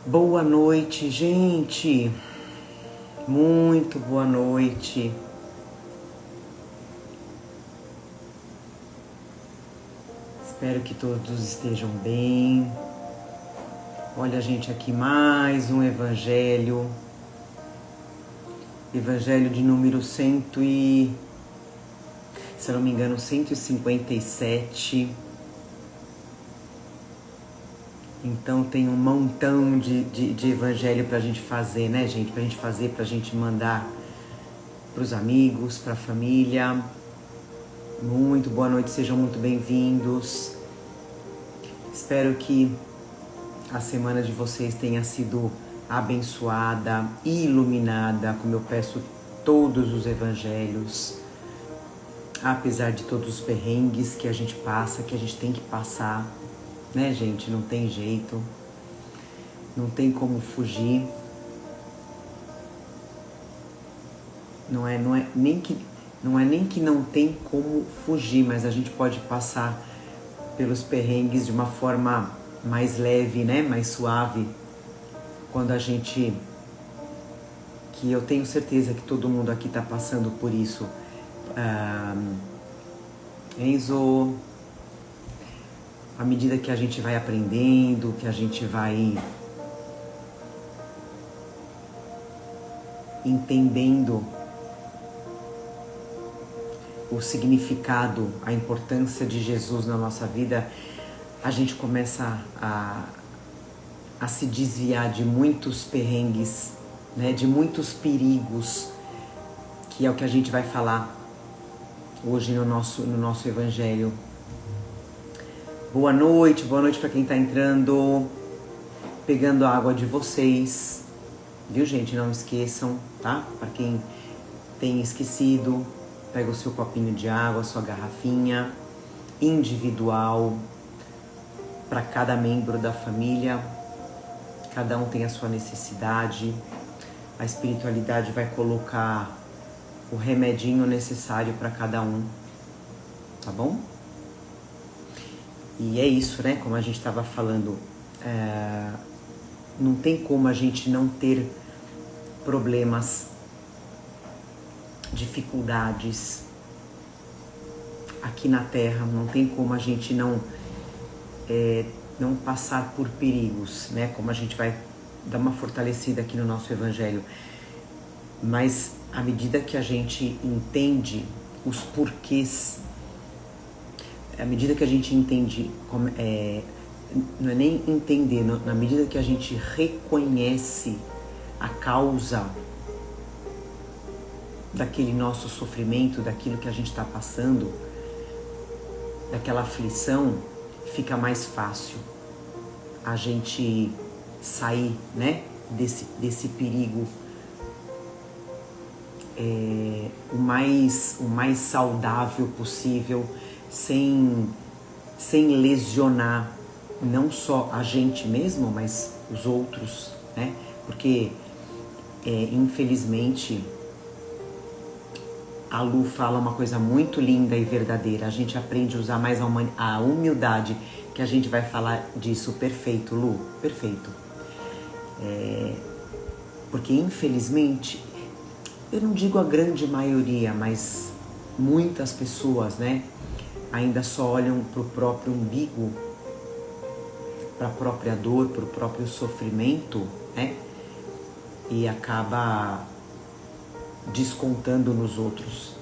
Boa noite, gente. Muito boa noite. Espero que todos estejam bem. Olha, gente, aqui mais um evangelho. Evangelho de número se não me engano, 157. Então tem um montão de evangelho pra gente fazer, né, gente? Pra gente mandar pros amigos, pra família. Muito boa noite, sejam muito bem-vindos. Espero que a semana de vocês tenha sido abençoada e iluminada, como eu peço todos os evangelhos. Apesar de todos os perrengues que a gente passa, que a gente tem que passar, né, gente? Não tem jeito, não tem como fugir. Não é nem que não tem como fugir, mas a gente pode passar pelos perrengues de uma forma mais leve, né, mais suave, quando a gente, que eu tenho certeza que todo mundo aqui tá passando por isso. Enzo, à medida que a gente vai aprendendo, que a gente vai entendendo o significado, a importância de Jesus na nossa vida, a gente começa a se desviar de muitos perrengues, né, de muitos perigos, que é o que a gente vai falar hoje no nosso evangelho. Boa noite para quem está entrando, pegando a água de vocês, viu, gente? Não esqueçam, tá? Para quem tem esquecido, pega o seu copinho de água, a sua garrafinha individual para cada membro da família. Cada um tem a sua necessidade. A espiritualidade vai colocar o remedinho necessário para cada um, tá bom? E é isso, né? Como a gente estava falando, não tem como a gente não ter problemas, dificuldades aqui na Terra. Não tem como a gente não passar por perigos, né? Como a gente vai dar uma fortalecida aqui no nosso Evangelho. Mas à medida que a gente entende os porquês, à medida que a gente entende, não é nem entender, na medida que a gente reconhece a causa daquele nosso sofrimento, daquilo que a gente está passando, daquela aflição, fica mais fácil a gente sair, né, desse perigo o mais saudável possível, sem lesionar não só a gente mesmo, mas os outros, né? Porque infelizmente a Lu fala uma coisa muito linda e verdadeira. A gente aprende a usar mais a humildade, que a gente vai falar disso. Perfeito, Lu, perfeito. Porque infelizmente, eu não digo a grande maioria, mas muitas pessoas, né, ainda só olham para o próprio umbigo, para a própria dor, para o próprio sofrimento, né, e acaba descontando nos outros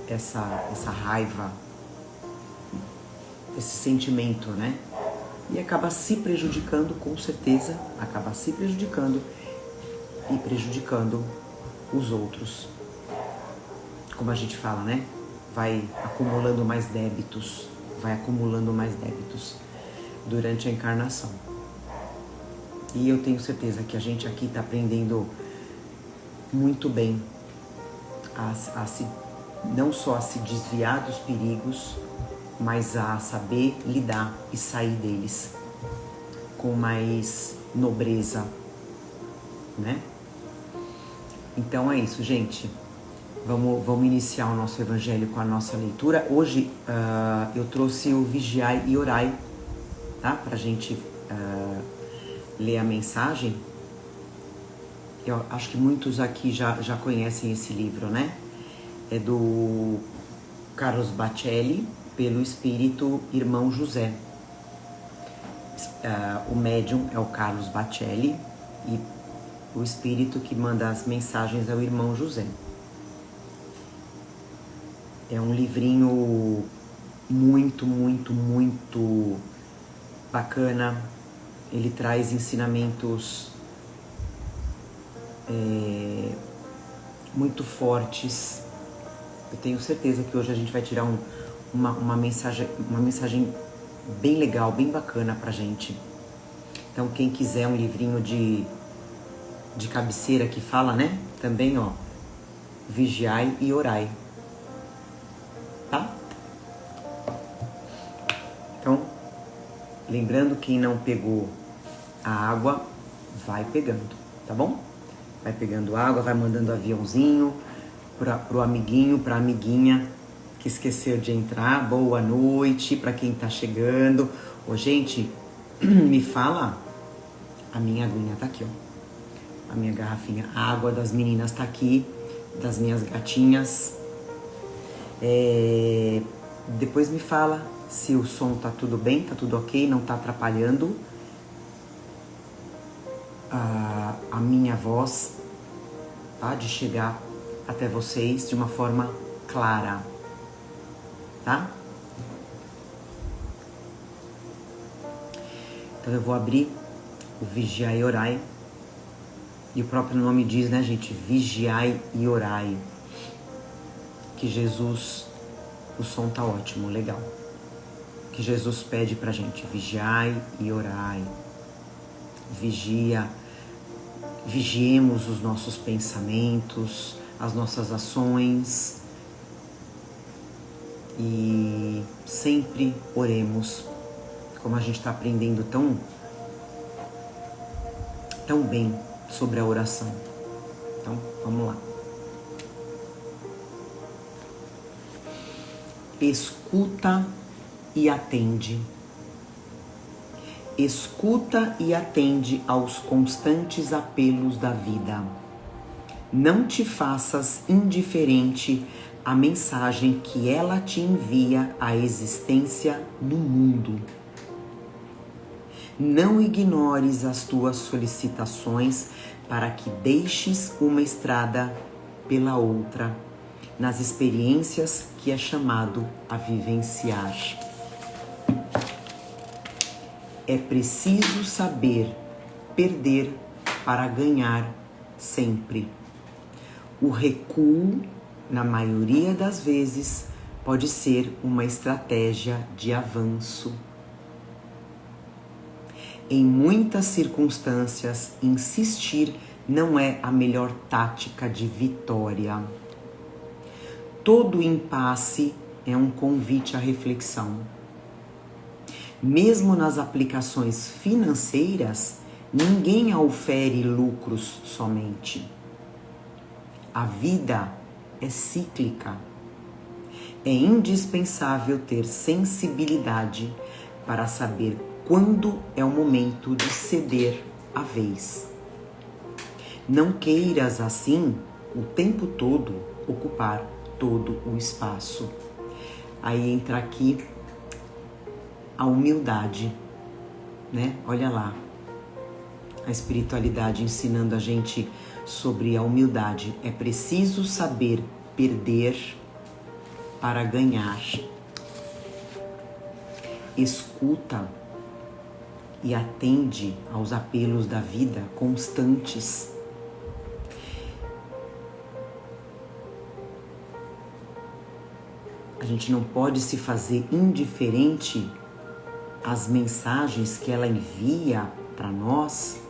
essa raiva, esse sentimento, né? E acaba se prejudicando, com certeza, acaba se prejudicando e prejudicando os outros. Como a gente fala, né? Vai acumulando mais débitos durante a encarnação. E eu tenho certeza que a gente aqui está aprendendo muito bem não só a se desviar dos perigos, mas a saber lidar e sair deles com mais nobreza, né? Então é isso, gente. Vamos iniciar o nosso evangelho com a nossa leitura. Hoje eu trouxe o Vigiai e Orai, tá? Pra gente ler a mensagem. Eu acho que muitos aqui já conhecem esse livro, né? É do Carlos Bacelli, pelo Espírito Irmão José. O médium é o Carlos Bacelli e o Espírito que manda as mensagens é o Irmão José. É um livrinho muito, muito, muito bacana. Ele traz ensinamentos muito fortes. Eu tenho certeza que hoje a gente vai tirar uma mensagem bem legal, bem bacana pra gente. Então, quem quiser um livrinho de cabeceira que fala, né? Também, ó, vigiai e orai. Tá? Então, lembrando, quem não pegou a água, vai pegando, tá bom? Vai pegando água, vai mandando aviãozinho pro amiguinho, pra amiguinha que esqueceu de entrar. Boa noite pra quem tá chegando. Ô, gente, me fala. A minha aguinha tá aqui, ó. A minha garrafinha. A água das meninas tá aqui, das minhas gatinhas. Depois me fala se o som tá tudo bem, tá tudo ok, não tá atrapalhando a minha voz, tá? De chegar até vocês de uma forma clara, tá? Então eu vou abrir o Vigiai e Orai. E o próprio nome diz, né, gente? Vigiai e orai. Que Jesus... O som tá ótimo, legal. Que Jesus pede pra gente: vigiai e orai. Vigiemos os nossos pensamentos, as nossas ações. E sempre oremos, como a gente está aprendendo tão bem sobre a oração. Então, vamos lá. Escuta e atende. Escuta e atende aos constantes apelos da vida. Não te faças indiferente à mensagem que ela te envia à existência no mundo. Não ignores as tuas solicitações para que deixes uma estrada pela outra, nas experiências que é chamado a vivenciar. É preciso saber perder para ganhar sempre. O recuo, na maioria das vezes, pode ser uma estratégia de avanço. Em muitas circunstâncias, insistir não é a melhor tática de vitória. Todo impasse é um convite à reflexão. Mesmo nas aplicações financeiras, ninguém ofere lucros somente. A vida é cíclica. É indispensável ter sensibilidade para saber quando é o momento de ceder a vez. Não queiras, assim, o tempo todo ocupar todo o espaço. Aí entra aqui a humildade, né? Olha lá, a espiritualidade ensinando a gente sobre a humildade. É preciso saber perder para ganhar. Escuta e atende aos apelos da vida constantes. A gente não pode se fazer indiferente às mensagens que ela envia para nós.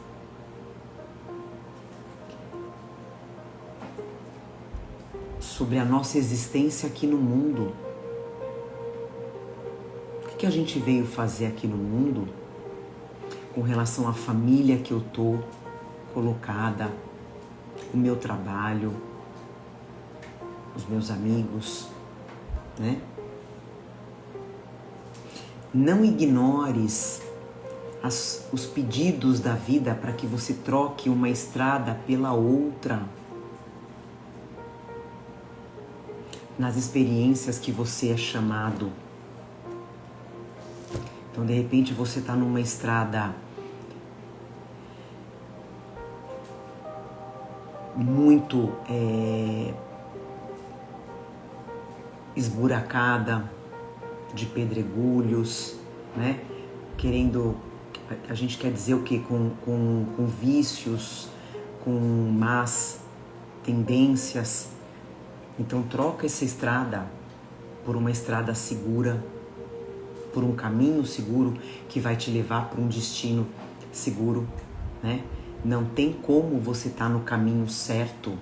Sobre a nossa existência aqui no mundo. O que a gente veio fazer aqui no mundo com relação à família que eu tô colocada, o meu trabalho, os meus amigos, né? Não ignores os pedidos da vida para que você troque uma estrada pela outra. Nas experiências que você é chamado. Então, de repente, você está numa estrada muito esburacada, de pedregulhos, né? A gente quer dizer o quê? Com vícios, com más tendências. Então troca essa estrada por uma estrada segura, por um caminho seguro que vai te levar para um destino seguro, né? Não tem como você estar no caminho certo,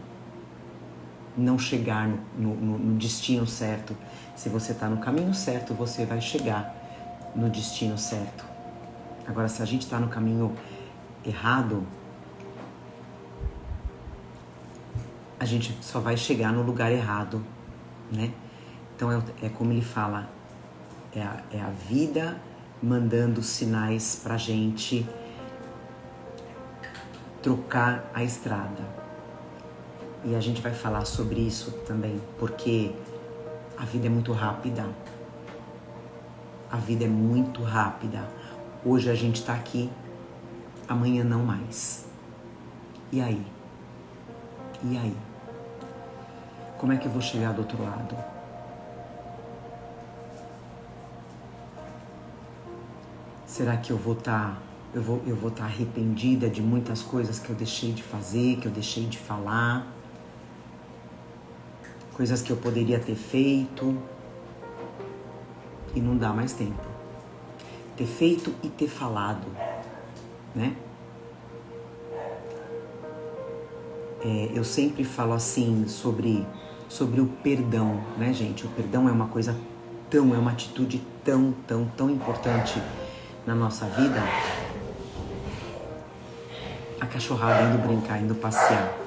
não chegar no destino certo. Se você está no caminho certo, você vai chegar no destino certo. Agora, se a gente está no caminho errado, a gente só vai chegar no lugar errado, né? Então é como ele fala, é a vida mandando sinais pra gente trocar a estrada. E a gente vai falar sobre isso também, porque a vida é muito rápida. A vida é muito rápida. Hoje a gente tá aqui, amanhã não mais. E aí? E aí? Como é que eu vou chegar do outro lado? Será que eu vou estar arrependida de muitas coisas que eu deixei de fazer, que eu deixei de falar? Coisas que eu poderia ter feito e não dá mais tempo. Ter feito e ter falado, né? Eu sempre falo assim sobre o perdão, né, gente? O perdão é uma coisa é uma atitude tão importante na nossa vida. A cachorrada indo brincar, indo passear.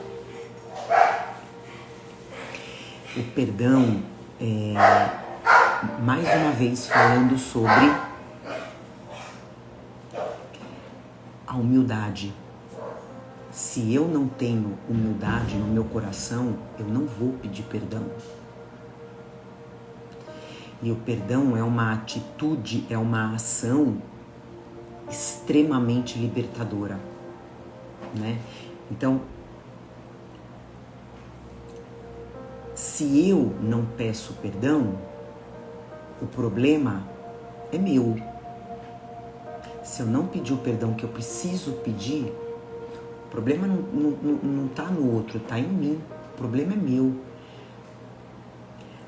O perdão mais uma vez falando sobre a humildade. Se eu não tenho humildade no meu coração, eu não vou pedir perdão. E o perdão é uma atitude, é uma ação extremamente libertadora, né? Então, se eu não peço perdão, o problema é meu. Se eu não pedir o perdão que eu preciso pedir, o problema não tá no outro, tá em mim. O problema é meu.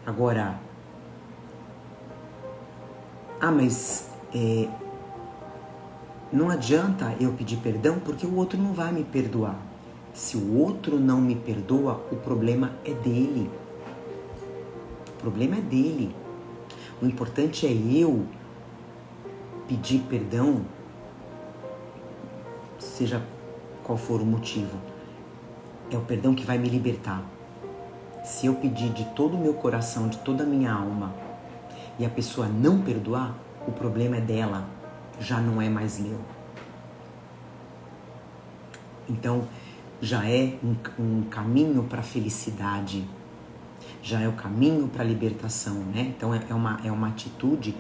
Agora, mas não adianta eu pedir perdão porque o outro não vai me perdoar. Se o outro não me perdoa, o problema é dele. O problema é dele. O importante é eu pedir perdão, seja qual for o motivo. É o perdão que vai me libertar. Se eu pedir de todo o meu coração, de toda a minha alma, e a pessoa não perdoar, o problema é dela, já não é mais meu. Então, já é um caminho para a felicidade, já é o caminho para a libertação, né? Então, é uma atitude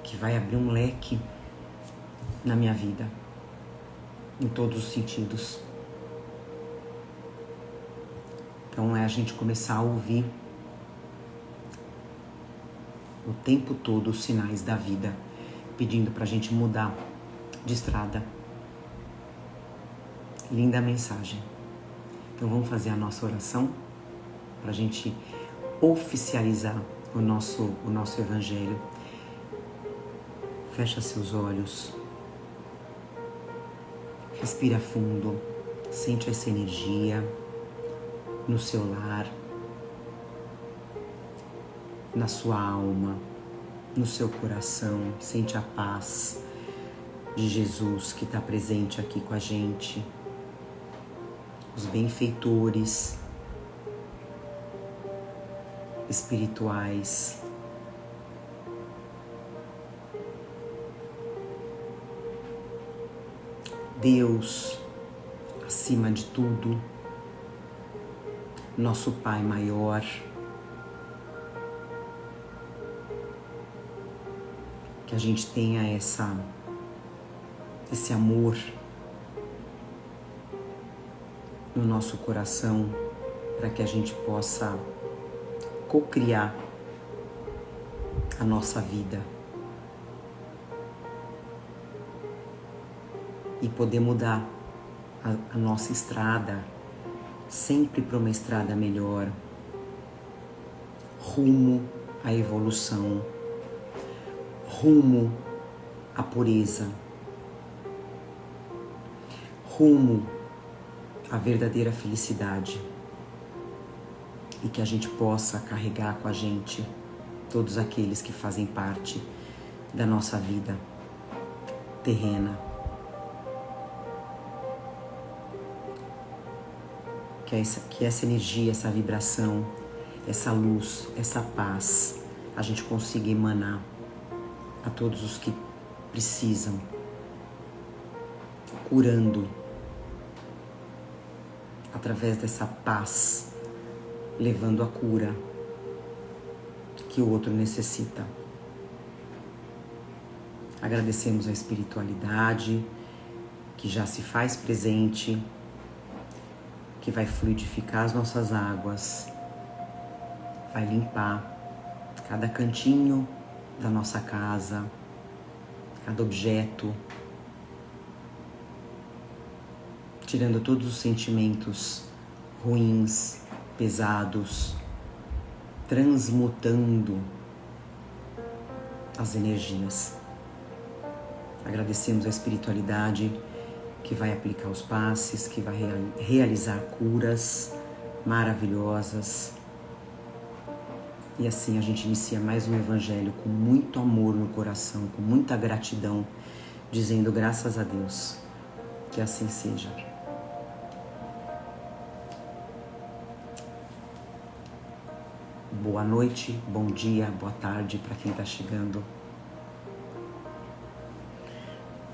que vai abrir um leque na minha vida, em todos os sentidos. Então, é a gente começar a ouvir o tempo todo os sinais da vida, pedindo pra gente mudar de estrada. Linda mensagem. Então vamos fazer a nossa oração pra gente oficializar o nosso evangelho. Fecha seus olhos. Respira fundo. Sente essa energia no seu lar, na sua alma, no seu coração. Sente a paz de Jesus que está presente aqui com a gente. Os benfeitores espirituais. Deus acima de tudo, nosso Pai maior, que a gente tenha esse amor no nosso coração, para que a gente possa co-criar a nossa vida e poder mudar a nossa estrada sempre para uma estrada melhor, rumo à evolução, rumo à pureza, rumo à verdadeira felicidade, e que a gente possa carregar com a gente todos aqueles que fazem parte da nossa vida terrena. Que essa energia, essa vibração, essa luz, essa paz, a gente consiga emanar a todos os que precisam, curando através dessa paz, levando a cura que o outro necessita. Agradecemos a espiritualidade que já se faz presente, que vai fluidificar as nossas águas, vai limpar cada cantinho da nossa casa, cada objeto, tirando todos os sentimentos ruins, pesados, transmutando as energias. Agradecemos a espiritualidade que vai aplicar os passes, que vai realizar curas maravilhosas. E assim a gente inicia mais um evangelho com muito amor no coração, com muita gratidão, dizendo graças a Deus, que assim seja. Boa noite, bom dia, boa tarde para quem está chegando.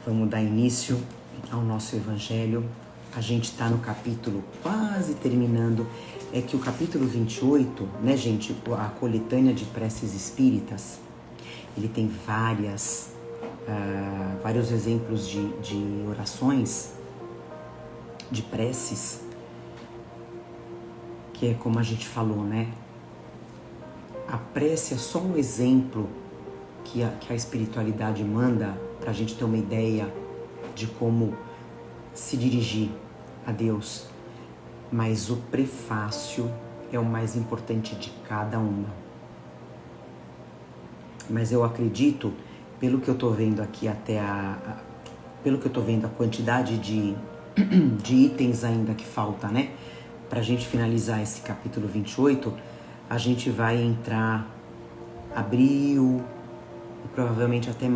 Vamos dar início ao nosso evangelho. A gente está no capítulo quase terminando. É que o capítulo 28, né, gente, a coletânea de preces espíritas, ele tem vários exemplos de orações, de preces, que é como a gente falou, né? A prece é só um exemplo que a espiritualidade manda para a gente ter uma ideia de como se dirigir a Deus, mas o prefácio é o mais importante de cada uma. Mas eu acredito, pelo que eu estou vendo aqui pelo que eu estou vendo a quantidade de itens ainda que falta, né? Para a gente finalizar esse capítulo 28, a gente vai entrar abril e provavelmente até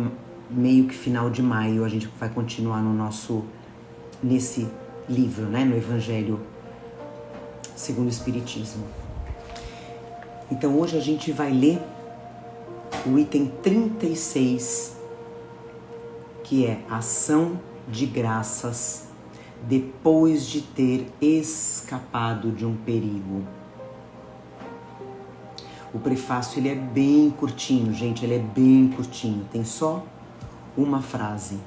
meio que final de maio a gente vai continuar nesse livro, né, no Evangelho segundo o Espiritismo. Então hoje a gente vai ler o item 36, que é ação de graças depois de ter escapado de um perigo. O prefácio ele é bem curtinho, gente, ele é bem curtinho, tem só uma frase,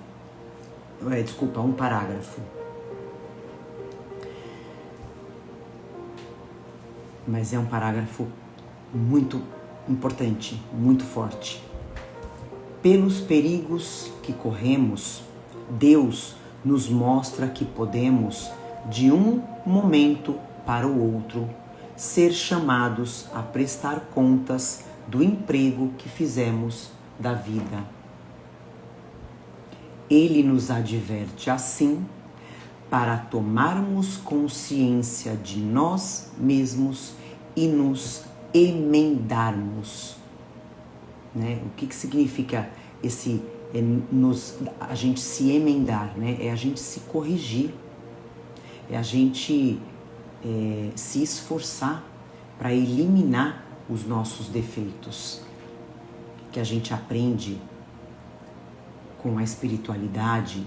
um parágrafo. Mas é um parágrafo muito importante, muito forte. Pelos perigos que corremos, Deus nos mostra que podemos, de um momento para o outro, ser chamados a prestar contas do emprego que fizemos da vida. Ele nos adverte assim para tomarmos consciência de nós mesmos e nos emendarmos. Né? O que significa a gente se emendar? Né? É a gente se corrigir, é a gente se esforçar para eliminar os nossos defeitos, que a gente aprende com a espiritualidade,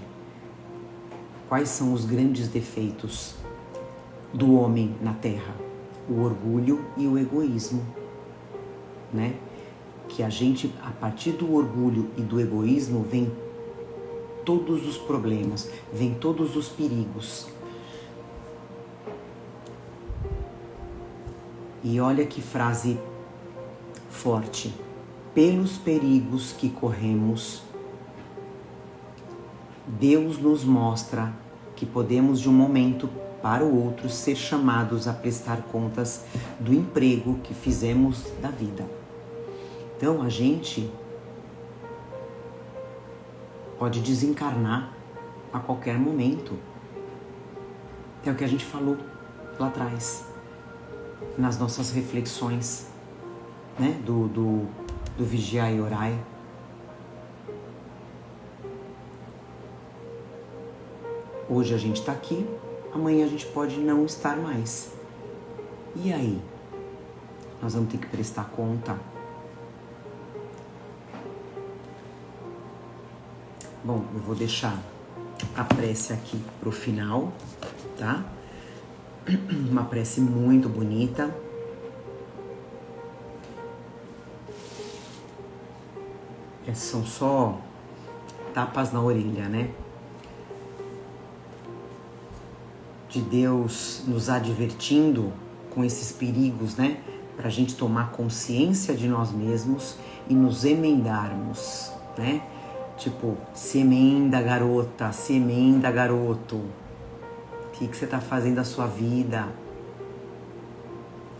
quais são os grandes defeitos do homem na Terra? O orgulho e o egoísmo, né? Que a gente, a partir do orgulho e do egoísmo, vem todos os problemas, vem todos os perigos. E olha que frase forte. Pelos perigos que corremos, Deus nos mostra que podemos de um momento para o outro ser chamados a prestar contas do emprego que fizemos da vida. Então a gente pode desencarnar a qualquer momento. É o que a gente falou lá atrás, nas nossas reflexões, né? do Vigiai e Orai. Hoje a gente está aqui, amanhã a gente pode não estar mais. E aí? Nós vamos ter que prestar conta. Bom, eu vou deixar a prece aqui pro final, tá? Uma prece muito bonita. São só tapas na orelha, né? De Deus nos advertindo com esses perigos, né? Pra gente tomar consciência de nós mesmos e nos emendarmos, né? Tipo, se emenda, garota, se emenda, garoto. O que você tá fazendo da sua vida?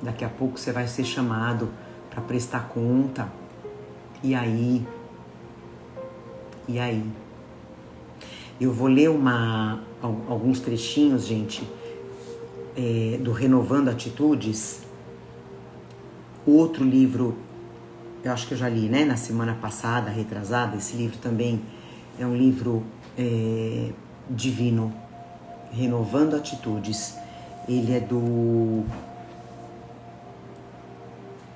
Daqui a pouco você vai ser chamado para prestar conta. E aí? E aí? Eu vou ler alguns trechinhos, gente, do Renovando Atitudes. O outro livro, eu acho que eu já li, né? Na semana passada, retrasada. Esse livro também é um livro divino. Renovando Atitudes. Ele é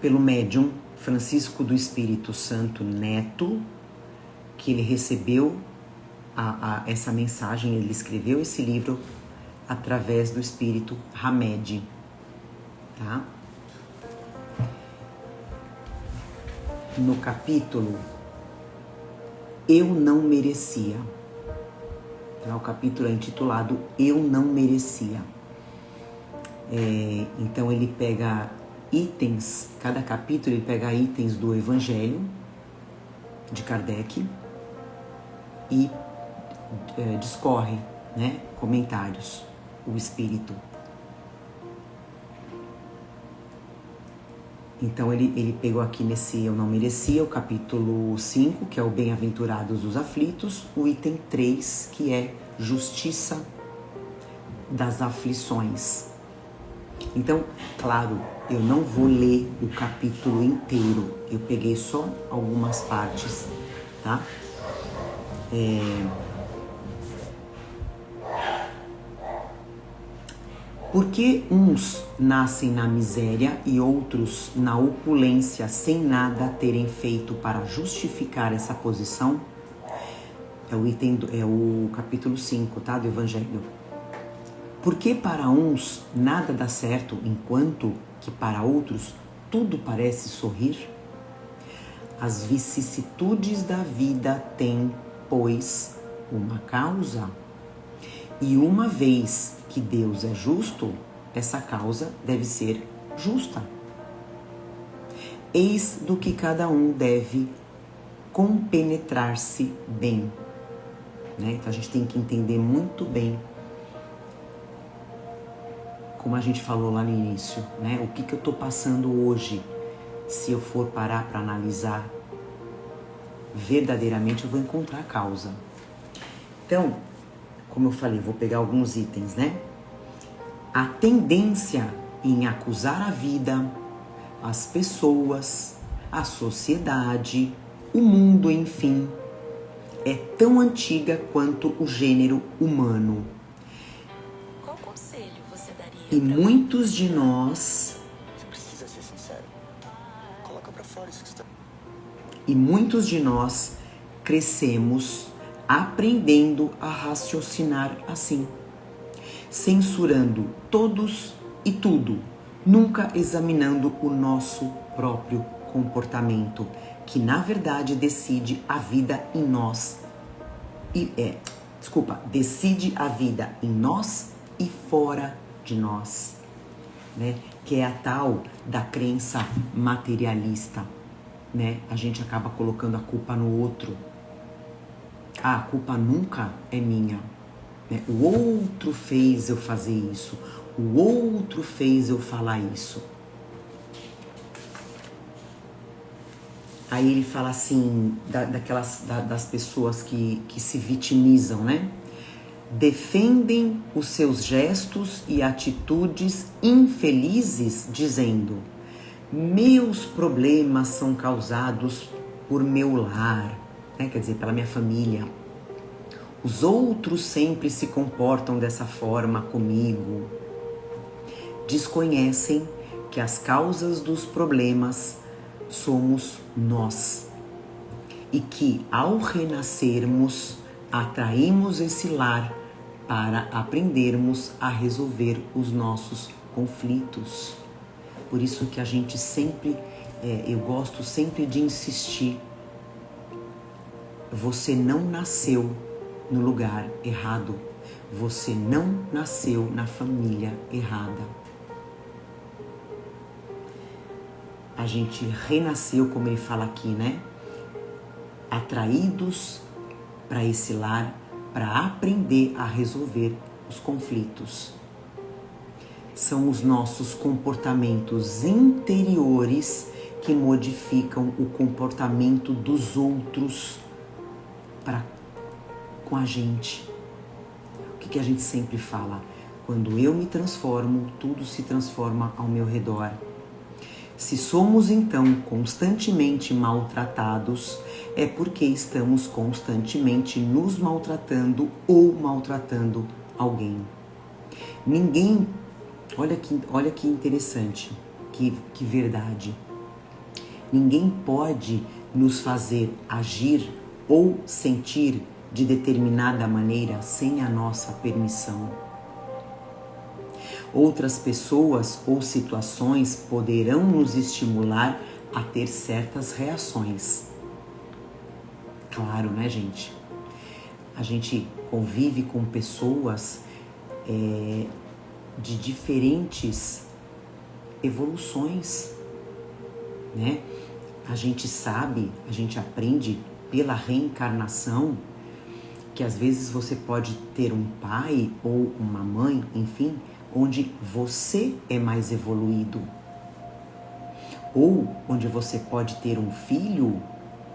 pelo médium Francisco do Espírito Santo Neto, que ele recebeu essa mensagem, ele escreveu esse livro através do Espírito Hamed, tá? No capítulo Eu Não Merecia, tá? O capítulo é intitulado Eu Não Merecia. Então ele pega itens, cada capítulo ele pega itens do Evangelho de Kardec e discorre, né, comentários, o Espírito. Então ele pegou aqui nesse Eu Não Merecia, o capítulo 5, que é o Bem-aventurados dos aflitos, o item 3, que é Justiça das aflições. Então, claro, eu não vou ler o capítulo inteiro, eu peguei só algumas partes, tá? Por que uns nascem na miséria e outros na opulência sem nada terem feito para justificar essa posição? É o capítulo 5, tá? Do Evangelho. Por que para uns nada dá certo, enquanto que para outros tudo parece sorrir? As vicissitudes da vida têm, pois, uma causa. E uma vez que Deus é justo, essa causa deve ser justa. Eis do que cada um deve compenetrar-se bem. Né? Então a gente tem que entender muito bem, como a gente falou lá no início, né? O que eu estou passando hoje. Se eu for parar para analisar verdadeiramente, eu vou encontrar a causa. Então, como eu falei, vou pegar alguns itens, né? A tendência em acusar a vida, as pessoas, a sociedade, o mundo, enfim, é tão antiga quanto o gênero humano. Qual conselho você daria? E muitos de nós... Você precisa ser sincero. Coloca pra fora isso que você tá... E muitos de nós crescemos aprendendo a raciocinar assim, censurando todos e tudo, nunca examinando o nosso próprio comportamento, que na verdade decide a vida em nós decide a vida em nós e fora de nós, né? Que é a tal da crença materialista, né? A gente acaba colocando a culpa no outro. A culpa nunca é minha, né? O outro fez eu fazer isso, o outro fez eu falar isso. Aí ele fala assim, das pessoas que se vitimizam, né? Defendem os seus gestos e atitudes infelizes, dizendo: meus problemas são causados por meu lar, né? Quer dizer, pela minha família. Os outros sempre se comportam dessa forma comigo. Desconhecem que as causas dos problemas somos nós e que ao renascermos atraímos esse lar para aprendermos a resolver os nossos conflitos. Por isso que a gente sempre, eu gosto sempre de insistir, você não nasceu no lugar errado, você não nasceu na família errada. A gente renasceu, como ele fala aqui, né? Atraídos para esse lar, para aprender a resolver os conflitos. São os nossos comportamentos interiores que modificam o comportamento dos outros com a gente. O que a gente sempre fala? Quando eu me transformo, tudo se transforma ao meu redor. Se somos então constantemente maltratados, é porque estamos constantemente nos maltratando ou maltratando alguém. Ninguém, olha que interessante, que verdade. Ninguém pode nos fazer agir ou sentir de determinada maneira sem a nossa permissão. Outras pessoas ou situações poderão nos estimular a ter certas reações. Claro, né, gente? A gente convive com pessoas de diferentes evoluções, né? A gente sabe, a gente aprende pela reencarnação que às vezes você pode ter um pai ou uma mãe, enfim, onde você é mais evoluído, ou onde você pode ter um filho,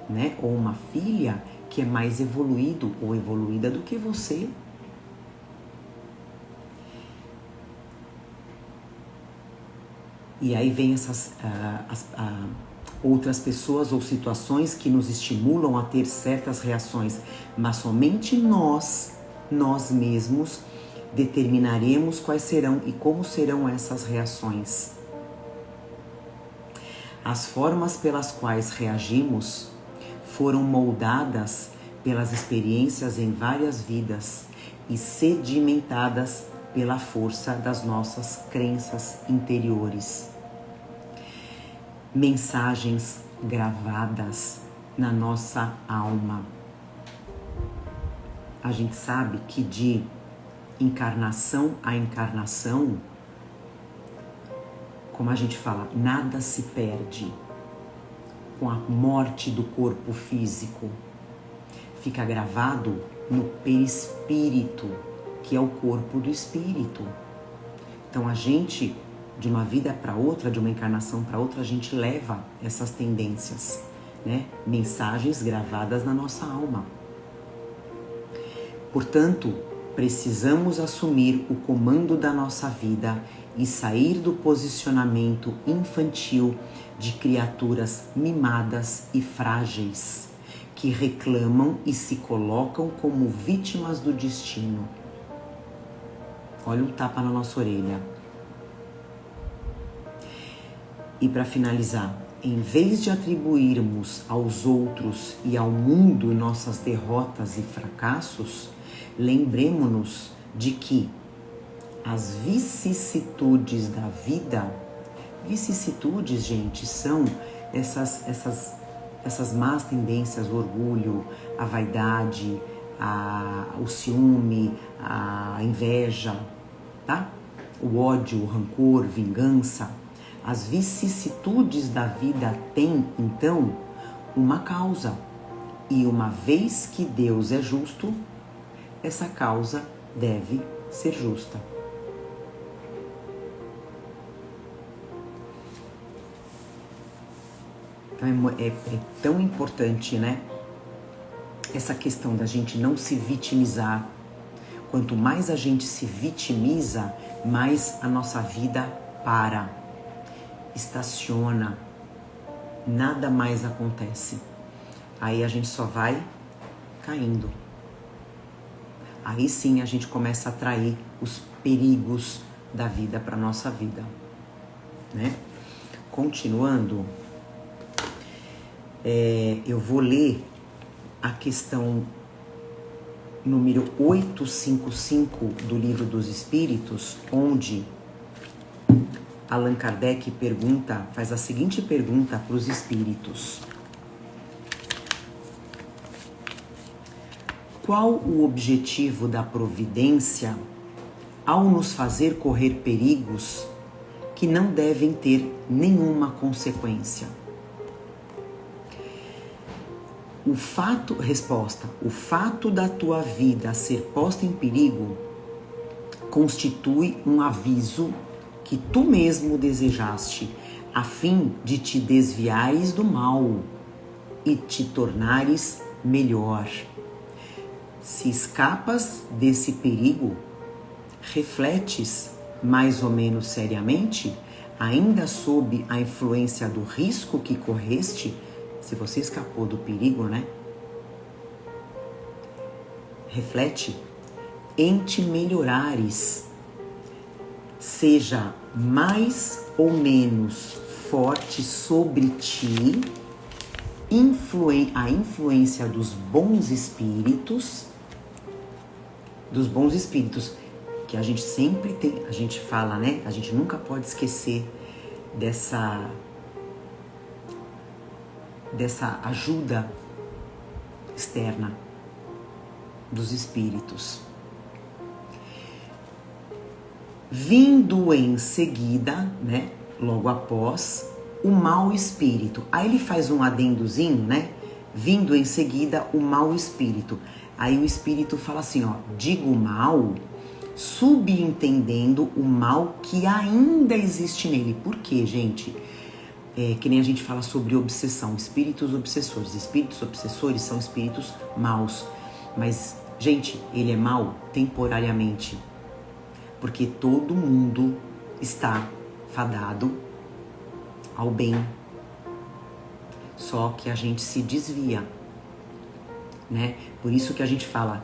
né, ou uma filha que é mais evoluído ou evoluída do que você. E aí vem essas outras pessoas ou situações que nos estimulam a ter certas reações, mas somente nós mesmos determinaremos quais serão e como serão essas reações. As formas pelas quais reagimos foram moldadas pelas experiências em várias vidas e sedimentadas pela força das nossas crenças interiores. Mensagens gravadas na nossa alma. A gente sabe que de encarnação a encarnação, como a gente fala, nada se perde com a morte do corpo físico. Fica gravado no perispírito, que é o corpo do espírito. Então a gente, de uma vida para outra, de uma encarnação para outra, a gente leva essas tendências, né? Mensagens gravadas na nossa alma. Portanto, precisamos assumir o comando da nossa vida e sair do posicionamento infantil de criaturas mimadas e frágeis, que reclamam e se colocam como vítimas do destino. Olha um tapa na nossa orelha. E para finalizar, em vez de atribuirmos aos outros e ao mundo nossas derrotas e fracassos, lembremos-nos de que as vicissitudes da vida, vicissitudes, gente, são essas más tendências, o orgulho, a vaidade, o ciúme, a inveja, tá? O ódio, o rancor, vingança. As vicissitudes da vida têm, então, uma causa. E uma vez que Deus é justo, essa causa deve ser justa. Então é tão importante, né? Essa questão da gente não se vitimizar. Quanto mais a gente se vitimiza, mais a nossa vida para, estaciona, nada mais acontece. Aí a gente só vai caindo. Aí sim a gente começa a atrair os perigos da vida para a nossa vida, né? Continuando, eu vou ler a questão número 855 do Livro dos Espíritos, onde Allan Kardec faz a seguinte pergunta para os espíritos: qual o objetivo da providência ao nos fazer correr perigos que não devem ter nenhuma consequência? Resposta: o fato da tua vida ser posta em perigo constitui um aviso que tu mesmo desejaste, a fim de te desviares do mal e te tornares melhor. Se escapas desse perigo, refletes mais ou menos seriamente, ainda sob a influência do risco que correste. Se você escapou do perigo, né? Reflete em te melhorares, seja mais ou menos forte sobre ti a influência dos bons espíritos, que a gente sempre tem, a gente fala, né? A gente nunca pode esquecer dessa ajuda externa dos espíritos. Vindo em seguida, né, logo após, o mau espírito. Aí ele faz um adendozinho, né? Vindo em seguida o mau espírito. Aí o espírito fala assim, ó: digo mal, subentendendo o mal que ainda existe nele. Por quê, gente? Que nem a gente fala sobre obsessão, espíritos obsessores. Espíritos obsessores são espíritos maus. Mas, gente, ele é mau temporariamente. Porque todo mundo está fadado ao bem. Só que a gente se desvia, né? Por isso que a gente fala,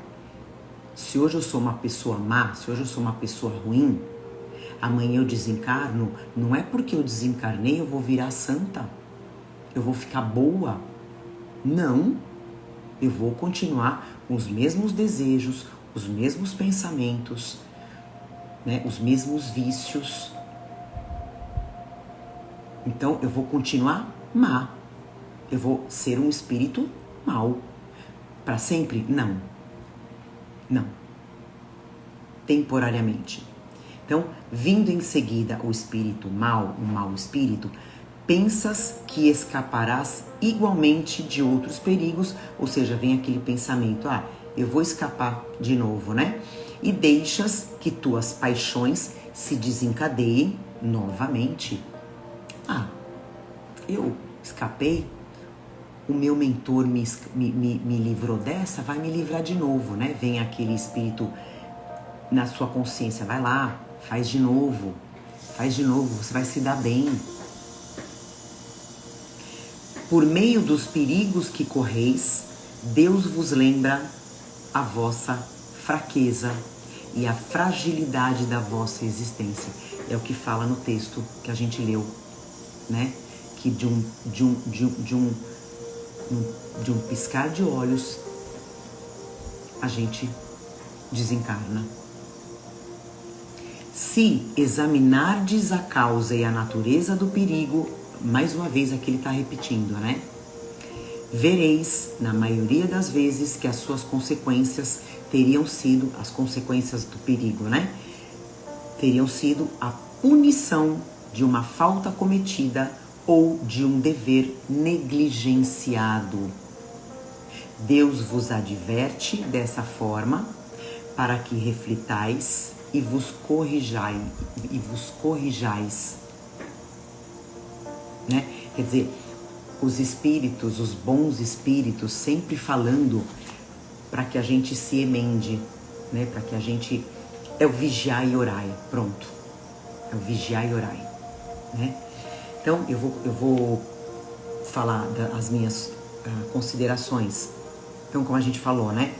se hoje eu sou uma pessoa má, se hoje eu sou uma pessoa ruim, amanhã eu desencarno, não é porque eu desencarnei eu vou virar santa, eu vou ficar boa. Não, eu vou continuar com os mesmos desejos, os mesmos pensamentos, né, os mesmos vícios. Então eu vou continuar má, eu vou ser um espírito mau. Para sempre? Não. Não. Temporariamente. Então, vindo em seguida o espírito mau, o mau espírito, pensas que escaparás igualmente de outros perigos, ou seja, vem aquele pensamento, eu vou escapar de novo, né? E deixas que tuas paixões se desencadeiem novamente. Eu escapei, o meu mentor me livrou dessa, vai me livrar de novo, né? Vem aquele espírito na sua consciência, vai lá, faz de novo, você vai se dar bem. Por meio dos perigos que correis, Deus vos lembra a vossa fraqueza e a fragilidade da vossa existência. É o que fala no texto que a gente leu, né? que de um piscar de olhos a gente desencarna. Se examinardes a causa e a natureza do perigo, mais uma vez aqui ele está repetindo, né? Vereis, na maioria das vezes, que as suas consequências teriam sido, as consequências do perigo, né? Teriam sido a punição de uma falta cometida ou de um dever negligenciado. Deus vos adverte dessa forma para que reflitais e vos corrijais, né? Quer dizer, os espíritos, os bons espíritos, sempre falando para que a gente se emende, né? Para que a gente... É o vigiar e orai, pronto. É o vigiar e orai, né? Então, eu vou falar das minhas considerações. Então, como a gente falou, né?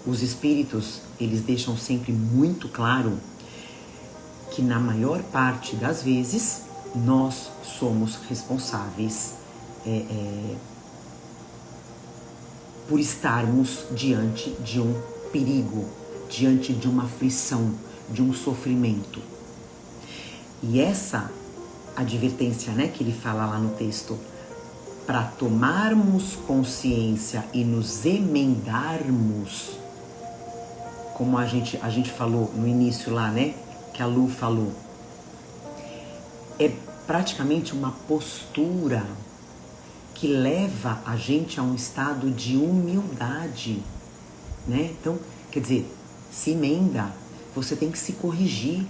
Os espíritos, eles deixam sempre muito claro que na maior parte das vezes nós somos responsáveis por estarmos diante de um perigo, diante de uma aflição, de um sofrimento. E essa advertência, né, que ele fala lá no texto, para tomarmos consciência e nos emendarmos, como a gente falou no início lá, né, que a Lu falou, é praticamente uma postura que leva a gente a um estado de humildade, né? Então, quer dizer, se emenda, você tem que se corrigir,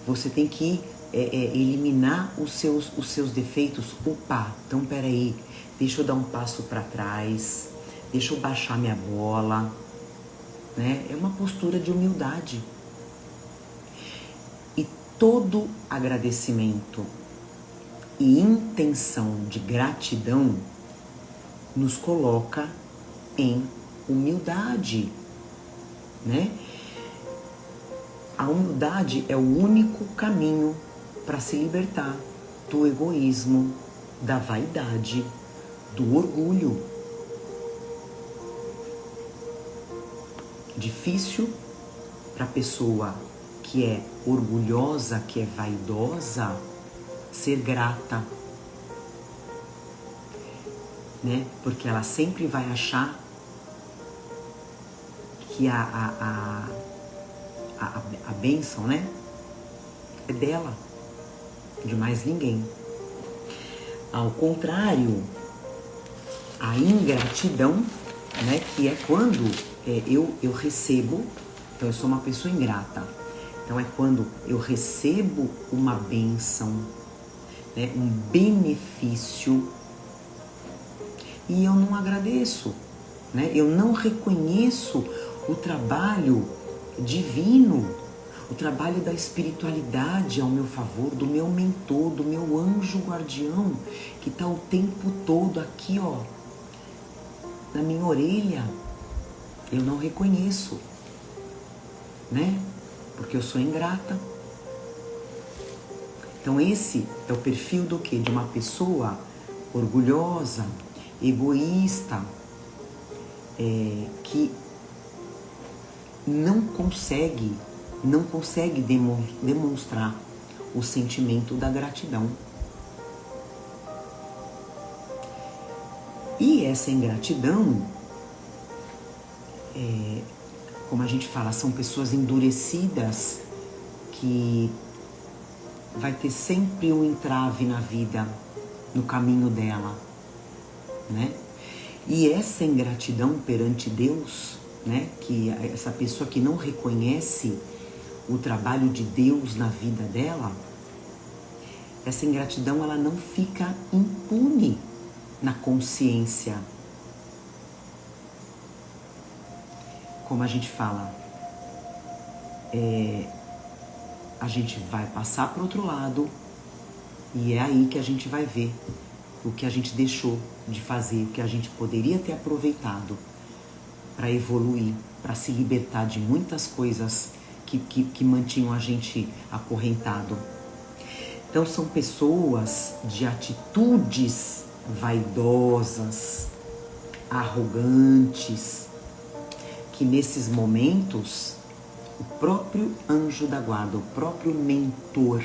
você tem que eliminar os seus defeitos. Opa, então peraí, deixa eu dar um passo para trás, deixa eu baixar minha bola, né? É uma postura de humildade. E todo agradecimento e intenção de gratidão nos coloca em humildade, né? A humildade é o único caminho para se libertar do egoísmo, da vaidade, do orgulho. Difícil para a pessoa que é orgulhosa, que é vaidosa, ser grata, né? Porque ela sempre vai achar que a bênção, né, é dela, de mais ninguém. Ao contrário, a ingratidão, né, que é quando eu recebo, então eu sou uma pessoa ingrata, então é quando eu recebo uma bênção, né, um benefício, e eu não agradeço, né, eu não reconheço o trabalho divino, o trabalho da espiritualidade ao meu favor, do meu mentor, do meu anjo guardião, que está o tempo todo aqui, ó, na minha orelha. Eu não reconheço, né? Porque eu sou ingrata. Então esse é o perfil do quê? De uma pessoa orgulhosa, egoísta, que não consegue demonstrar o sentimento da gratidão. E essa ingratidão, como a gente fala, são pessoas endurecidas que vai ter sempre um entrave na vida, no caminho dela, né? E essa ingratidão perante Deus, né, que essa pessoa que não reconhece o trabalho de Deus na vida dela, essa ingratidão ela não fica impune na consciência. Como a gente fala, a gente vai passar para o outro lado e é aí que a gente vai ver o que a gente deixou de fazer, o que a gente poderia ter aproveitado para evoluir, para se libertar de muitas coisas que mantinham a gente acorrentado. Então são pessoas de atitudes vaidosas, arrogantes, que nesses momentos o próprio anjo da guarda, o próprio mentor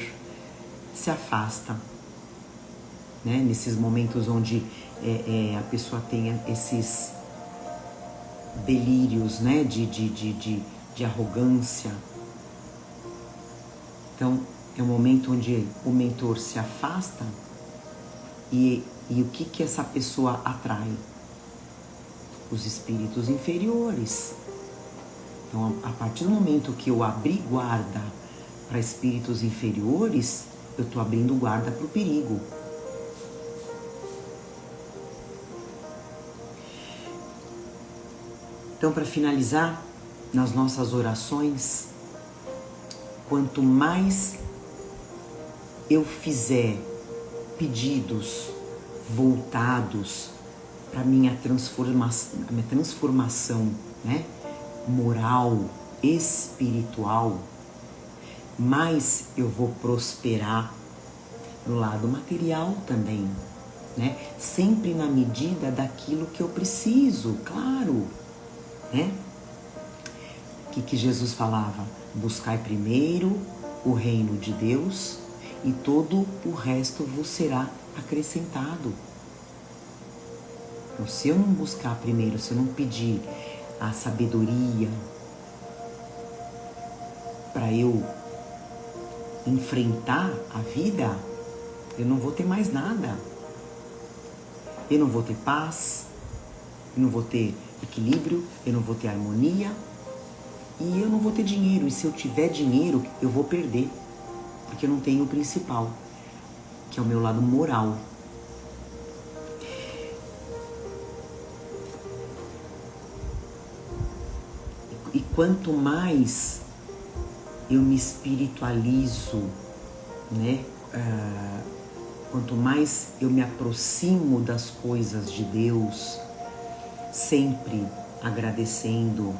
se afasta, né? Nesses momentos onde a pessoa tem esses delírios, né? de arrogância. Então é um momento onde o mentor se afasta e o que essa pessoa atrai? Os espíritos inferiores. Então, a partir do momento que eu abri guarda para espíritos inferiores, eu estou abrindo guarda para o perigo. Então, para finalizar, nas nossas orações, quanto mais eu fizer pedidos voltados para a minha transformação, né, moral, espiritual, mais eu vou prosperar no lado material também, né? Sempre na medida daquilo que eu preciso, claro, né? O que Jesus falava? Buscai primeiro o reino de Deus e todo o resto vos será acrescentado. Então, se eu não buscar primeiro, se eu não pedir a sabedoria para eu enfrentar a vida, eu não vou ter mais nada. Eu não vou ter paz, eu não vou ter equilíbrio, eu não vou ter harmonia e eu não vou ter dinheiro. E se eu tiver dinheiro, eu vou perder, porque eu não tenho o principal, que é o meu lado moral. E quanto mais eu me espiritualizo, né? Quanto mais eu me aproximo das coisas de Deus, sempre agradecendo,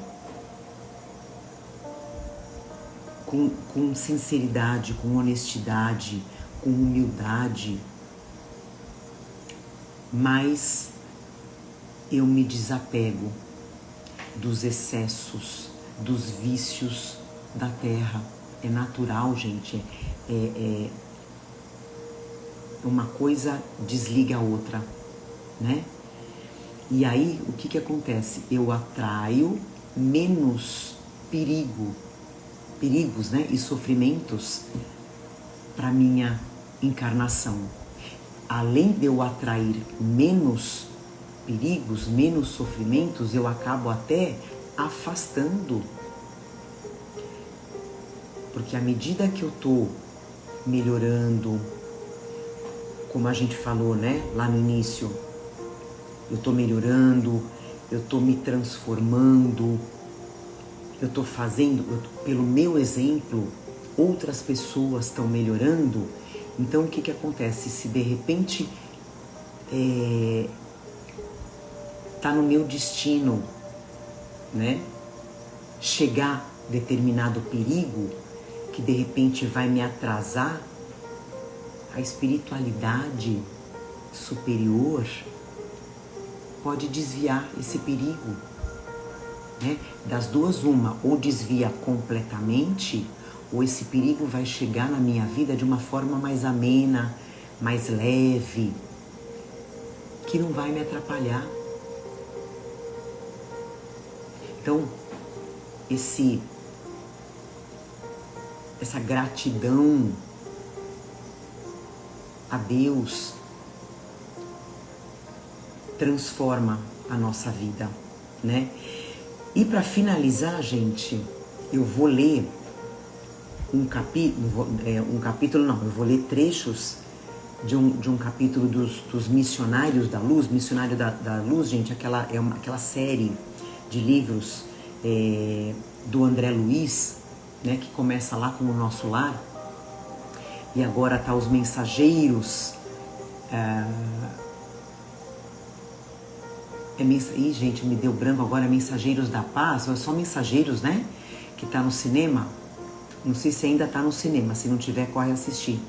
com sinceridade, com honestidade, com humildade, mais eu me desapego dos excessos, dos vícios da terra. É natural, gente. Uma coisa desliga a outra, né? E aí, o que acontece? Eu atraio menos perigos, né? E sofrimentos para minha encarnação. Além de eu atrair menos perigos, menos sofrimentos, eu acabo até afastando. Porque à medida que eu tô melhorando, como a gente falou, né, lá no início, eu tô melhorando, eu tô me transformando, eu tô fazendo, pelo meu exemplo, outras pessoas estão melhorando. Então o que acontece? Se de repente tá no meu destino, né, chegar determinado perigo que de repente vai me atrasar, a espiritualidade superior pode desviar esse perigo, né? Das duas uma, ou desvia completamente, ou esse perigo vai chegar na minha vida de uma forma mais amena, mais leve, que não vai me atrapalhar. Então, essa gratidão a Deus transforma a nossa vida, né? E para finalizar, gente, eu vou ler eu vou ler trechos de um capítulo dos Missionários da Luz. Missionário da Luz, gente, aquela série de livros do André Luiz, né, que começa lá com o Nosso Lar, e agora tá os Mensageiros. Ih, gente, me deu branco agora. Mensageiros da Paz, ou é só Mensageiros, né? Que tá no cinema. Não sei se ainda tá no cinema. Se não tiver, corre assistir.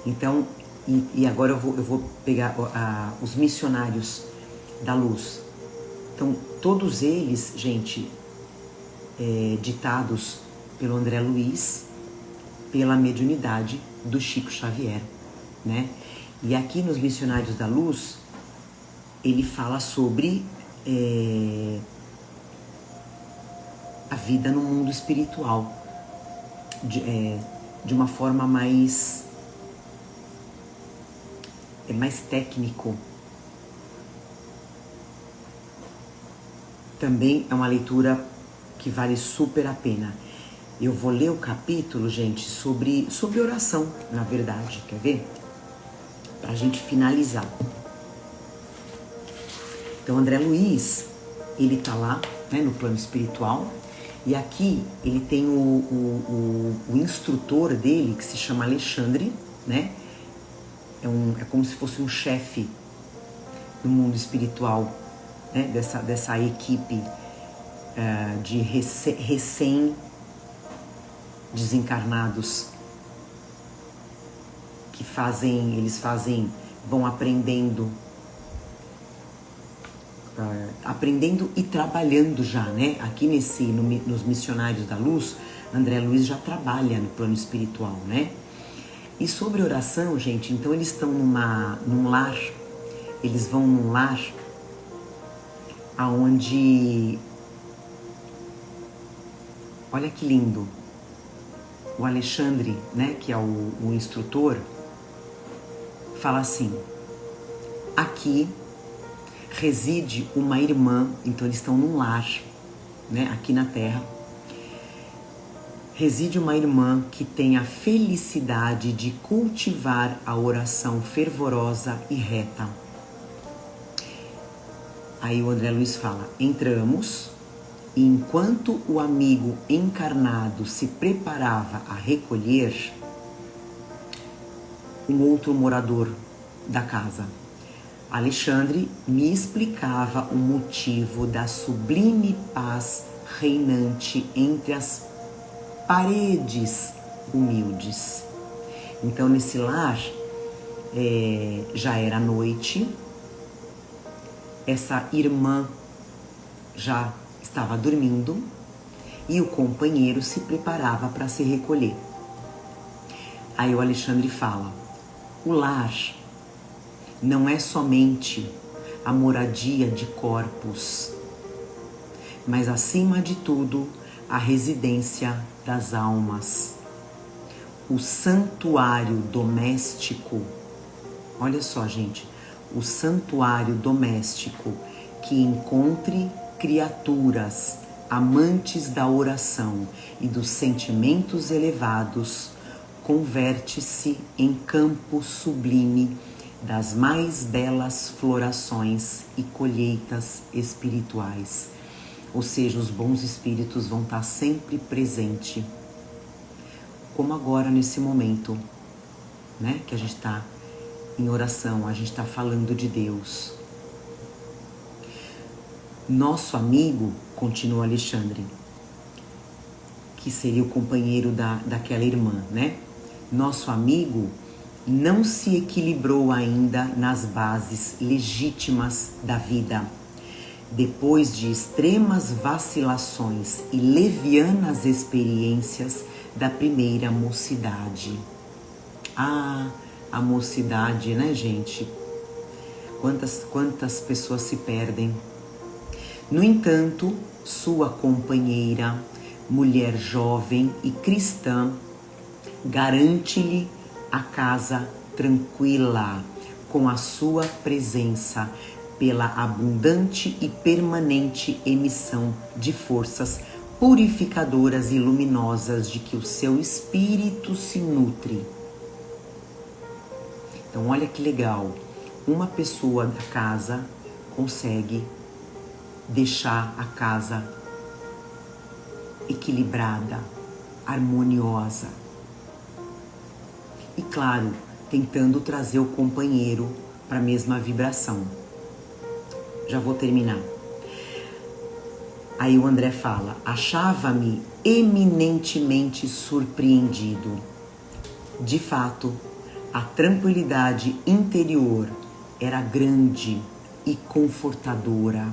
Então, e agora eu vou pegar os missionários da luz. Então, todos eles, gente, ditados pelo André Luiz, pela mediunidade do Chico Xavier, né? E aqui nos Missionários da Luz, ele fala sobre a vida no mundo espiritual, de uma forma mais técnico. Também é uma leitura que vale super a pena. Eu vou ler o capítulo, gente, sobre oração, na verdade, quer ver? Pra gente finalizar. Então, André Luiz, ele tá lá, né, no plano espiritual, e aqui ele tem o instrutor dele, que se chama Alexandre, né? É como se fosse um chefe no mundo espiritual, né? Dessa equipe de recém-desencarnados que vão aprendendo e trabalhando já, né? Aqui nos Missionários da Luz, André Luiz já trabalha no plano espiritual, né? E sobre oração, gente, então eles estão num lar, eles vão num lar aonde, olha que lindo, o Alexandre, né, que é o instrutor, fala assim: aqui reside uma irmã, então eles estão num lar, né, aqui na Terra. Reside uma irmã que tem a felicidade de cultivar a oração fervorosa e reta. Aí o André Luiz fala: entramos, e enquanto o amigo encarnado se preparava a recolher, um outro morador da casa, Alexandre, me explicava o motivo da sublime paz reinante entre as paredes humildes. Então, nesse lar, já era noite, essa irmã já estava dormindo e o companheiro se preparava para se recolher. Aí o Alexandre fala: o lar não é somente a moradia de corpos, mas acima de tudo a residência das almas, o santuário doméstico. Olha só, gente, o santuário doméstico que encontre criaturas amantes da oração e dos sentimentos elevados, converte-se em campo sublime das mais belas florações e colheitas espirituais. Ou seja, os bons espíritos vão estar sempre presentes, como agora nesse momento, né, que a gente está em oração, a gente está falando de Deus. Nosso amigo, continua Alexandre, que seria o companheiro daquela irmã, né? Nosso amigo não se equilibrou ainda nas bases legítimas da vida. Depois de extremas vacilações e levianas experiências da primeira mocidade. Ah, a mocidade, né, gente? Quantas pessoas se perdem. No entanto, sua companheira, mulher jovem e cristã, garante-lhe a casa tranquila com a sua presença, pela abundante e permanente emissão de forças purificadoras e luminosas de que o seu espírito se nutre. Então, olha que legal, uma pessoa da casa consegue deixar a casa equilibrada, harmoniosa. E claro, tentando trazer o companheiro para a mesma vibração. Já vou terminar. Aí o André fala: achava-me eminentemente surpreendido. De fato, A tranquilidade interior era grande e confortadora.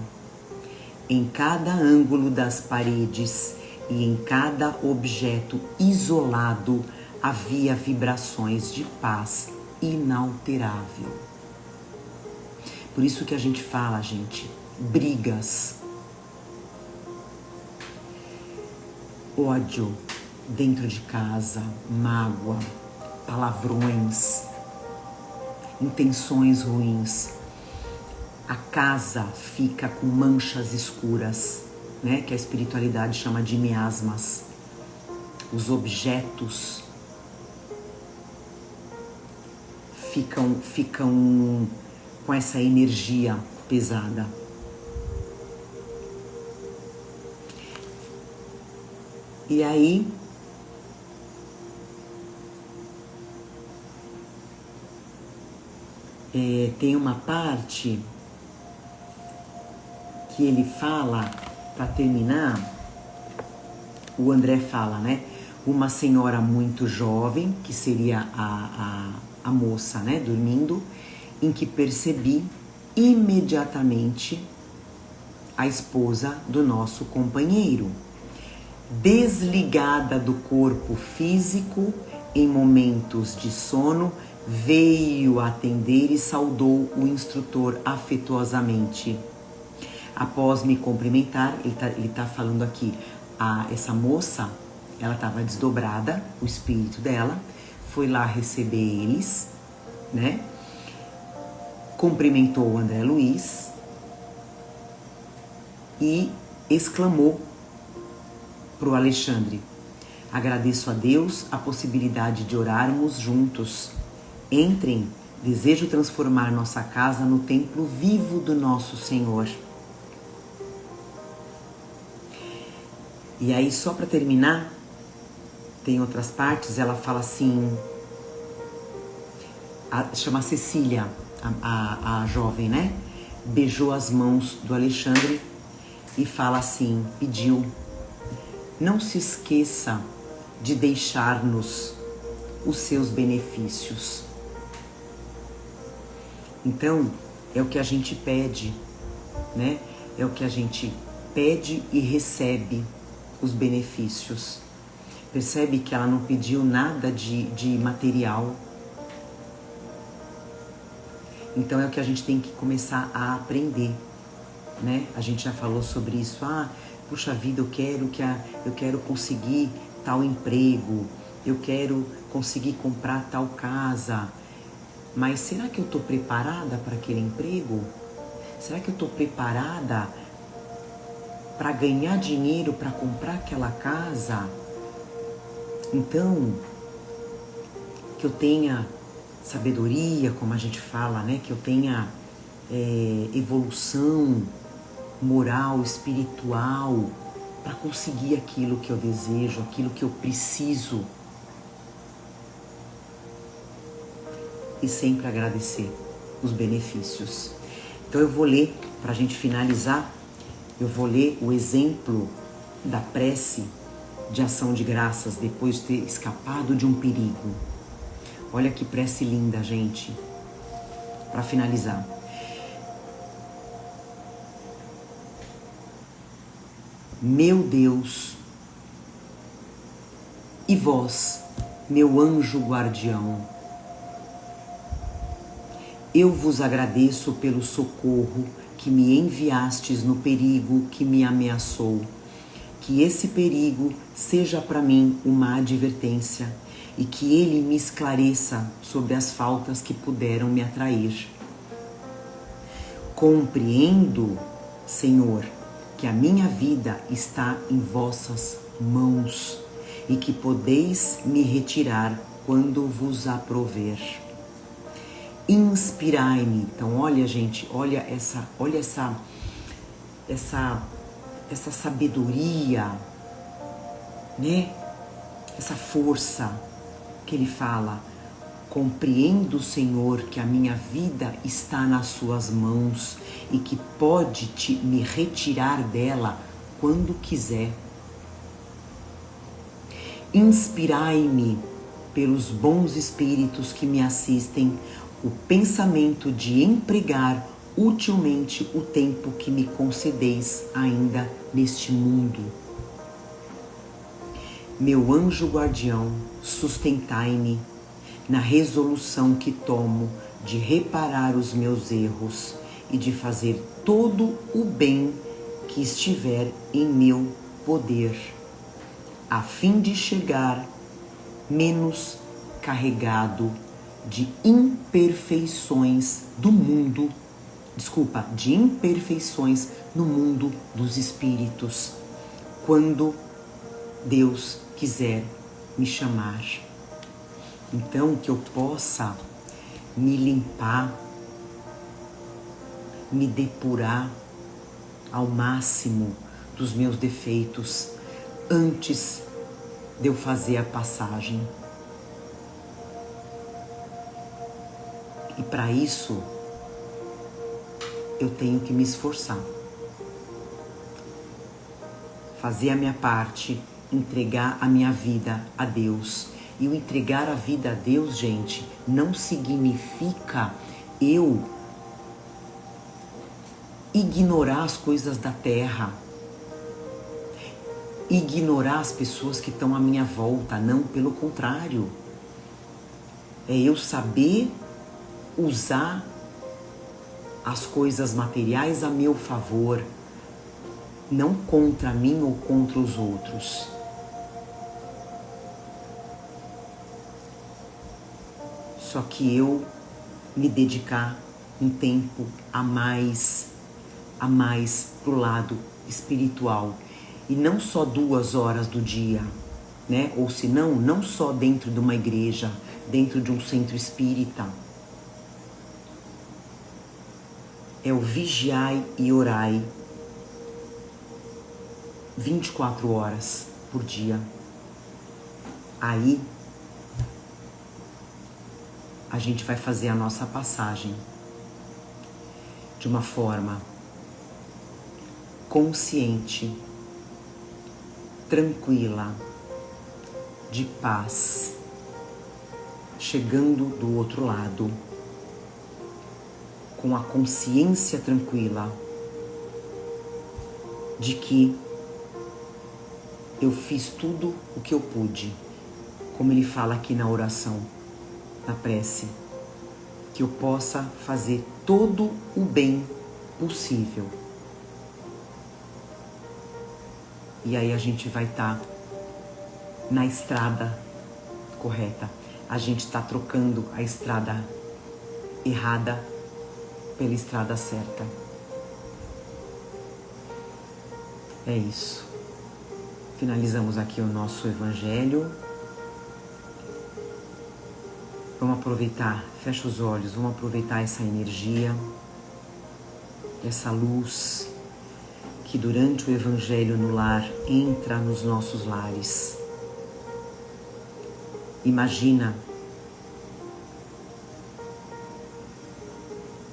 Em cada ângulo das paredes e em cada objeto isolado havia vibrações de paz inalterável. Por isso que a gente fala, gente, brigas, ódio dentro de casa, mágoa, palavrões, intenções ruins. A casa fica com manchas escuras, né? Que a espiritualidade chama de miasmas. Os objetos ficam com essa energia pesada. E aí, tem uma parte que ele fala, para terminar, o André fala, né? Uma senhora muito jovem, que seria a moça, né, dormindo, em que percebi imediatamente a esposa do nosso companheiro, desligada do corpo físico em momentos de sono, veio atender e saudou o instrutor afetuosamente. Após me cumprimentar, ele tá falando aqui, essa moça, ela estava desdobrada, o espírito dela, foi lá receber eles, né? Cumprimentou o André Luiz e exclamou pro Alexandre: agradeço a Deus a possibilidade de orarmos juntos. Entrem, desejo transformar nossa casa no templo vivo do nosso Senhor. E aí, só para terminar, tem outras partes, ela fala assim, chama Cecília, a jovem, né? Beijou as mãos do Alexandre e fala assim, pediu: não se esqueça de deixar-nos os seus benefícios. Então, é o que a gente pede, né? É o que a gente pede e recebe os benefícios. Percebe que ela não pediu nada de material. Então é o que a gente tem que começar a aprender, né? A gente já falou sobre isso. Puxa vida, eu quero conseguir tal emprego, eu quero conseguir comprar tal casa. Mas será que eu estou preparada para aquele emprego? Será que eu estou preparada para ganhar dinheiro para comprar aquela casa? Então, que eu tenha sabedoria, como a gente fala, né? Que eu tenha evolução moral, espiritual, para conseguir aquilo que eu desejo, aquilo que eu preciso. E sempre agradecer os benefícios. Então eu vou ler, para a gente finalizar, eu vou ler o exemplo da prece de ação de graças depois de ter escapado de um perigo. Olha que prece linda, gente, para finalizar. Meu Deus, e vós, meu anjo guardião, eu vos agradeço pelo socorro que me enviastes no perigo que me ameaçou. Que esse perigo seja para mim uma advertência e que ele me esclareça sobre as faltas que puderam me atrair. Compreendo, Senhor, que a minha vida está em vossas mãos e que podeis me retirar quando vos aprouver. Inspirai-me. Então, olha, gente, olha essa sabedoria, né? Essa força que ele fala. Compreendo, Senhor, que a minha vida está nas suas mãos e que pode me retirar dela quando quiser. Inspirai-me pelos bons espíritos que me assistem, o pensamento de empregar utilmente o tempo que me concedeis ainda neste mundo. Meu anjo guardião, sustentai-me na resolução que tomo de reparar os meus erros e de fazer todo o bem que estiver em meu poder, a fim de chegar menos carregado de imperfeições do mundo, de imperfeições no mundo dos espíritos, quando Deus quiser me chamar. Então, que eu possa me limpar, me depurar ao máximo dos meus defeitos antes de eu fazer a passagem. E para isso, eu tenho que me esforçar. Fazer a minha parte, entregar a minha vida a Deus. E o entregar a vida a Deus, gente, não significa eu ignorar as coisas da terra, ignorar as pessoas que estão à minha volta. Não, pelo contrário. É eu saber usar as coisas materiais a meu favor, não contra mim ou contra os outros. Só que eu me dedicar um tempo a mais pro lado espiritual. E não só 2 horas do dia, né? Ou se não, não só dentro de uma igreja, dentro de um centro espírita. É o vigiai e orai 24 horas por dia. Aí a gente vai fazer a nossa passagem de uma forma consciente, tranquila, de paz, chegando do outro lado com a consciência tranquila de que eu fiz tudo o que eu pude, como ele fala aqui na oração, na prece, que eu possa fazer todo o bem possível. E aí a gente vai estar na estrada correta. A gente está trocando a estrada errada pela estrada certa. É isso. Finalizamos aqui o nosso evangelho. Vamos aproveitar, fecha os olhos, vamos aproveitar essa energia, essa luz que durante o evangelho no lar entra nos nossos lares. Imagina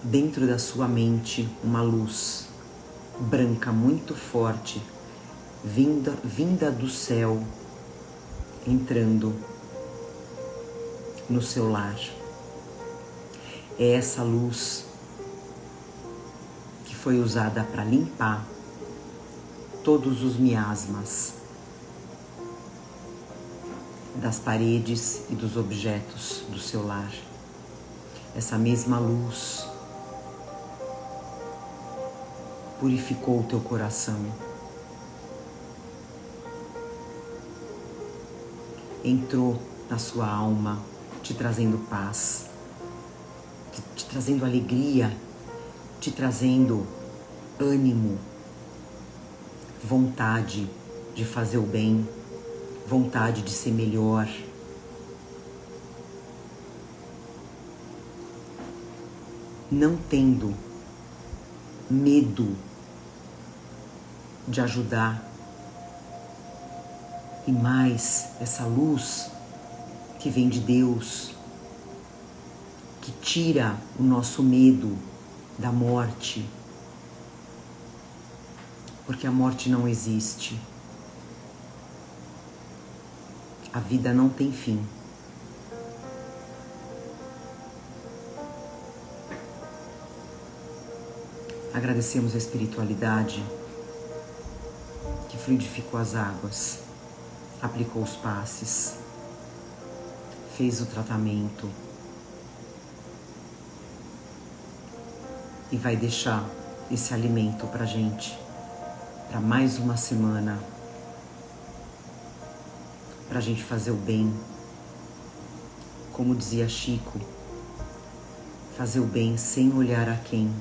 dentro da sua mente uma luz branca muito forte, vinda do céu, entrando no seu lar. É essa luz que foi usada para limpar todos os miasmas das paredes e dos objetos do seu lar. Essa mesma luz purificou o teu coração, entrou na sua alma, te trazendo paz, te trazendo alegria, te trazendo ânimo, vontade de fazer o bem, vontade de ser melhor. Não tendo medo de ajudar. E mais, essa luz que vem de Deus, que tira o nosso medo da morte, porque a morte não existe. A vida não tem fim. Agradecemos a espiritualidade que fluidificou as águas, aplicou os passes, fez o tratamento e vai deixar esse alimento pra gente, para mais uma semana, pra gente fazer o bem. Como dizia Chico, fazer o bem sem olhar a quem.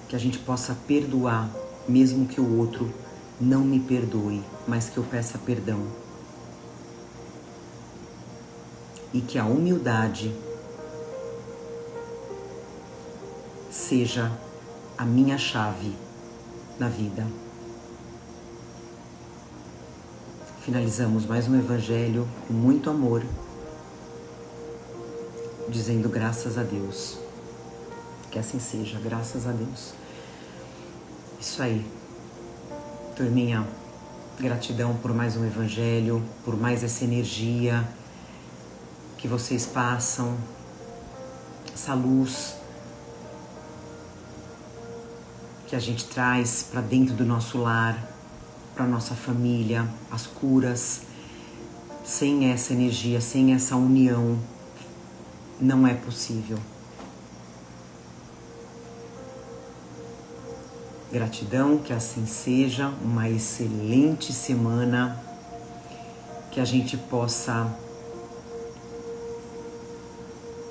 Que a gente possa perdoar, mesmo que o outro não me perdoe, mas que eu peça perdão. E que a humildade seja a minha chave na vida. Finalizamos mais um evangelho com muito amor, dizendo graças a Deus. Que assim seja, graças a Deus. Isso aí. Turminha, gratidão por mais um evangelho, por mais essa energia que vocês passam, essa luz que a gente traz para dentro do nosso lar, para nossa família, as curas. Sem essa energia, sem essa união, não é possível. Gratidão, que assim seja, uma excelente semana, que a gente possa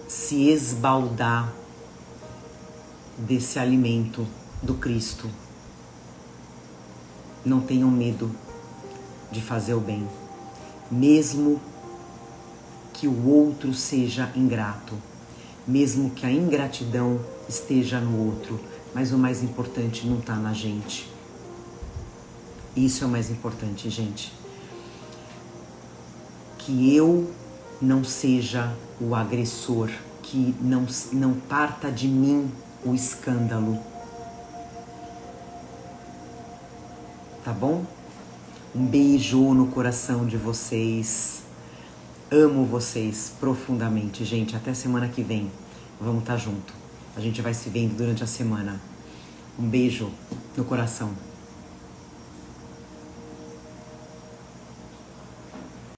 se esbaldar desse alimento do Cristo. Não tenham medo de fazer o bem, mesmo que o outro seja ingrato, mesmo que a ingratidão esteja no outro, mas o mais importante não está na gente. Isso é o mais importante, gente. Que eu não seja o agressor, que não parta de mim o escândalo. Tá bom? Um beijo no coração de vocês. Amo vocês profundamente, gente. Até semana que vem. Vamos estar junto. A gente vai se vendo durante a semana. Um beijo no coração.